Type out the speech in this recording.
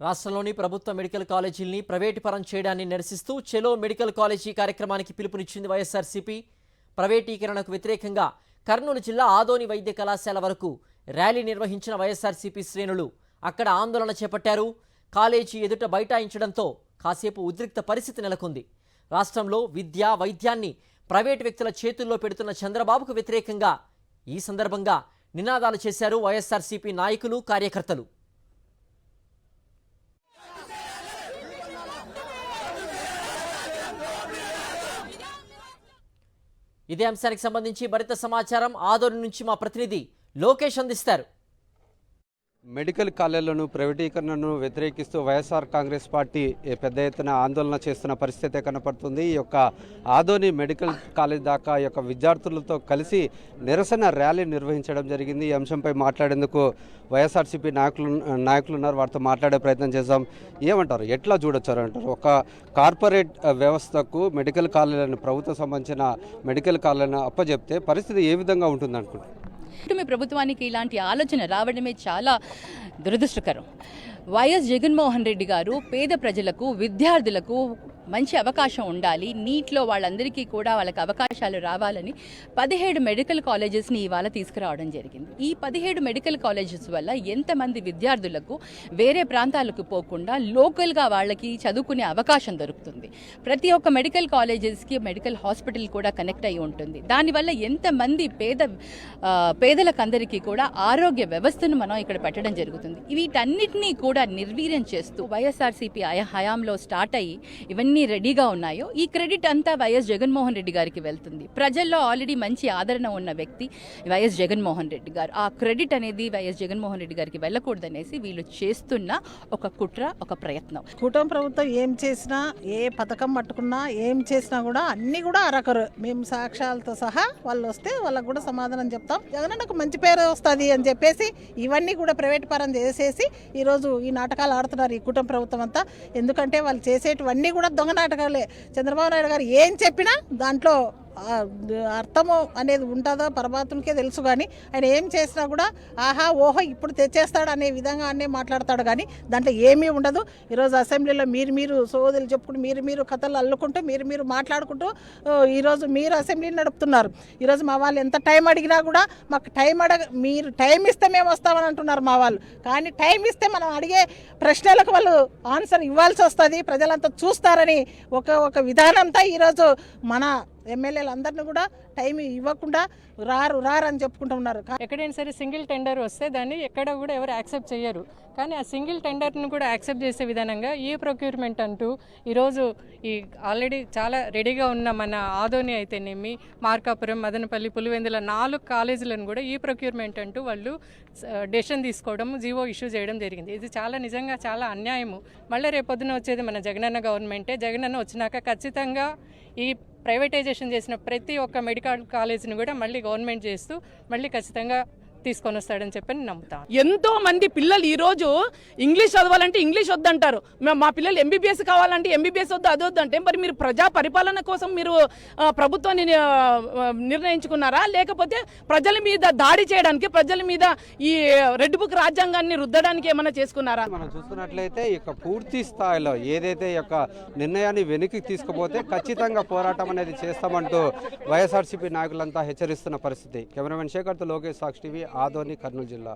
రాష్ట్రంలోని ప్రభుత్వ medical కాలేజీల్ని private పరం చేయడాన్ని నిరసిస్తూ చెలో మెడికల్ కాలేజీ కార్యక్రమానికి పిలుపునిచ్చింది వైఎస్ఆర్సీపీ. ప్రైవేటీకరణకు వ్యతిరేకంగా కర్నూలు జిల్లా ఆదోని వైద్య కళాశాల వరకు ర్యాలీ నిర్వహించిన వైఎస్ఆర్సీపీ శ్రేణులు అక్కడ ఆందోళన చేపట్టారు. కాలేజీ ఎదుట బైఠాయించడంతో కాసేపు ఉద్రిక్త పరిస్థితి నెలకొంది. రాష్ట్రంలో విద్య, వైద్యాన్ని ప్రైవేటు వ్యక్తుల చేతుల్లో పెడుతున్న చంద్రబాబుకు వ్యతిరేకంగా ఈ సందర్భంగా నినాదాలు చేశారు వైఎస్ఆర్సీపీ నాయకులు, కార్యకర్తలు. ఇదే అంశానికి సంబంధించి మరింత సమాచారం ఆదోని నుంచి మా ప్రతినిధి లోకేష్ అందిస్తారు. మెడికల్ కాలేజీలను ప్రైవేటీకరణను వ్యతిరేకిస్తూ వైఎస్ఆర్ కాంగ్రెస్ పార్టీ పెద్ద ఎత్తున ఆందోళన చేస్తున్న పరిస్థితి కనపడుతుంది. ఈ యొక్క ఆదోని మెడికల్ కాలేజ్ దాకా ఈ యొక్క విద్యార్థులతో కలిసి నిరసన ర్యాలీ నిర్వహించడం జరిగింది. ఈ అంశంపై మాట్లాడేందుకు వైఎస్ఆర్సీపీ నాయకులు ఉన్నారు. వారితో మాట్లాడే ప్రయత్నం చేద్దాం. ఏమంటారు, ఎట్లా చూడొచ్చారు అంటారు? ఒక కార్పొరేట్ వ్యవస్థకు మెడికల్ కాలేజీలను ప్రభుత్వం సంబంధించిన మెడికల్ కాలేజీలను అప్పచెప్తే పరిస్థితి ఏ విధంగా ఉంటుంది అనుకుంటున్నారు? మీ ప్రభుత్వానికి ఇలాంటి ఆలోచన రావడమే చాలా దురదృష్టకరం. వైఎస్ జగన్మోహన్ రెడ్డి గారు పేద ప్రజలకు, విద్యార్థులకు మంచి అవకాశం ఉండాలి, నీట్లో వాళ్ళందరికీ కూడా వాళ్ళకి అవకాశాలు రావాలని 17 మెడికల్ కాలేజెస్ని ఇవాళ తీసుకురావడం జరిగింది. ఈ 17 మెడికల్ కాలేజెస్ వల్ల ఎంతమంది విద్యార్థులకు వేరే ప్రాంతాలకు పోకుండా లోకల్గా వాళ్ళకి చదువుకునే అవకాశం దొరుకుతుంది. ప్రతి ఒక్క మెడికల్ కాలేజెస్కి మెడికల్ హాస్పిటల్ కూడా కనెక్ట్ అయి ఉంటుంది. దానివల్ల ఎంతమంది పేదలకందరికీ కూడా ఆరోగ్య వ్యవస్థను మనం ఇక్కడ పెట్టడం జరుగుతుంది. వీటన్నిటినీ కూడా నిర్వీర్యం చేస్తూ వైఎస్ఆర్సీపీ హయాంలో స్టార్ట్ అయ్యి ఇవన్నీ రెడీగా ఉన్నాయో ఈ క్రెడిట్ అంతా వైఎస్ జగన్మోహన్ రెడ్డి గారికి వెళ్తుంది. ప్రజల్లో ఆల్రెడీ మంచి ఆదరణ ఉన్న వ్యక్తి వైఎస్ జగన్మోహన్ రెడ్డి గారు. ఆ క్రెడిట్ అనేది వైఎస్ జగన్మోహన్ రెడ్డి గారికి వెళ్ళకూడదనేసి వీళ్ళు చేస్తున్న ఒక కుట్ర, ఒక ప్రయత్నం. కూటమి ప్రభుత్వం ఏం చేసినా, ఏ పథకం పట్టుకున్నా, ఏం చేసినా కూడా అన్ని కూడా అరకరు. మేము సాక్ష్యాలతో సహా వాళ్ళు వస్తే వాళ్ళకు కూడా సమాధానం చెప్తాం. జగనన్నకు మంచి పేరు వస్తుంది అని చెప్పేసి ఇవన్నీ కూడా ప్రైవేట్ పరం చేసేసి ఈరోజు ఈ నాటకాలు ఆడుతున్నారు ఈ కూటమి ప్రభుత్వం అంతా. ఎందుకంటే వాళ్ళు చేసేటివన్నీ కూడా దొంగ నాటకాలే. చంద్రబాబు నాయుడు గారు ఏం చెప్పినా దాంట్లో అర్థము అనేది ఉంటుందో పరమాత్మకే తెలుసు. కానీ ఆయన ఏం చేసినా కూడా ఆహా ఓహో ఇప్పుడు తెచ్చేస్తాడు అనే విధంగా అనే మాట్లాడతాడు. కానీ దాంట్లో ఏమీ ఉండదు. ఈరోజు అసెంబ్లీలో మీరు సోదరులు చెప్పుకుంటూ మీరు కథలు అల్లుకుంటూ మీరు మాట్లాడుకుంటూ ఈరోజు మీరు అసెంబ్లీ నడుపుతున్నారు. ఈరోజు మా వాళ్ళు ఎంత టైం అడిగినా కూడా మాకు మీరు టైం ఇస్తే మేము వస్తామని అంటున్నారు మా వాళ్ళు. కానీ టైం ఇస్తే మనం అడిగే ప్రశ్నలకు వాళ్ళు ఆన్సర్ ఇవ్వాల్సి వస్తుంది, ప్రజలంతా చూస్తారని ఒక విధానంతో ఈరోజు మన ఎమ్మెల్యేలు అందరినీ కూడా టైం ఇవ్వకుండా రారని చెప్పుకుంటూ ఉన్నారు. ఎక్కడైనా సరే సింగిల్ టెండర్ వస్తే దాన్ని ఎక్కడ కూడా ఎవరు యాక్సెప్ట్ చేయరు. కానీ ఆ సింగిల్ టెండర్ను కూడా యాక్సెప్ట్ చేసే విధానంగా ఈ ప్రొక్యూర్మెంట్ అంటూ ఈరోజు ఈ ఆల్రెడీ చాలా రెడీగా ఉన్న మన ఆదోని అయితేనేమి, మార్కాపురం, మదనపల్లి, పులివెందుల 4 కాలేజీలను కూడా ఈ ప్రొక్యూర్మెంట్ అంటూ వాళ్ళు డెసిషన్ తీసుకోవడం, జీవో ఇష్యూ చేయడం జరిగింది. ఇది నిజంగా చాలా అన్యాయము. మళ్ళీ రేపొద్దున వచ్చేది మన జగనన్న గవర్నమెంటే. జగనన్న వచ్చినాక ఖచ్చితంగా ఈ ప్రైవేటైజేషన్ చేసిన ప్రతి ఒక్క మెడికల్ కాలేజీని కూడా మళ్ళీ గవర్నమెంట్ చేస్తూ మళ్ళీ ఖచ్చితంగా తీసుకొని వస్తాడని చెప్పి నమ్ముతాను. ఎంతో మంది పిల్లలు ఈ రోజు ఇంగ్లీష్ చదవాలంటే ఇంగ్లీష్ వద్దంటారు. మా పిల్లలు ఎంబీబీఎస్ కావాలంటే ఎంబీబీఎస్ వద్దు, అది వద్దంటే మరి మీరు ప్రజా పరిపాలన కోసం మీరు ప్రభుత్వాన్ని నిర్ణయించుకున్నారా, లేకపోతే ప్రజల మీద దాడి చేయడానికి, ప్రజల మీద ఈ రెడ్ బుక్ రాజ్యాంగాన్ని రుద్దడానికి ఏమైనా చేసుకున్నారా? మనం చూసుకున్నట్లయితే ఈ యొక్క పూర్తి స్థాయిలో ఏదైతే ఈ యొక్క నిర్ణయాన్ని వెనక్కి తీసుకుపోతే ఖచ్చితంగా పోరాటం అనేది చేస్తామంటూ వైఎస్ఆర్సీపీ నాయకులంతా హెచ్చరిస్తున్న పరిస్థితి. కెమెరామెన్ శేఖర్తో లోకేష్, సాక్షి టీవీ, ఆదోని, కర్నూలు జిల్లా.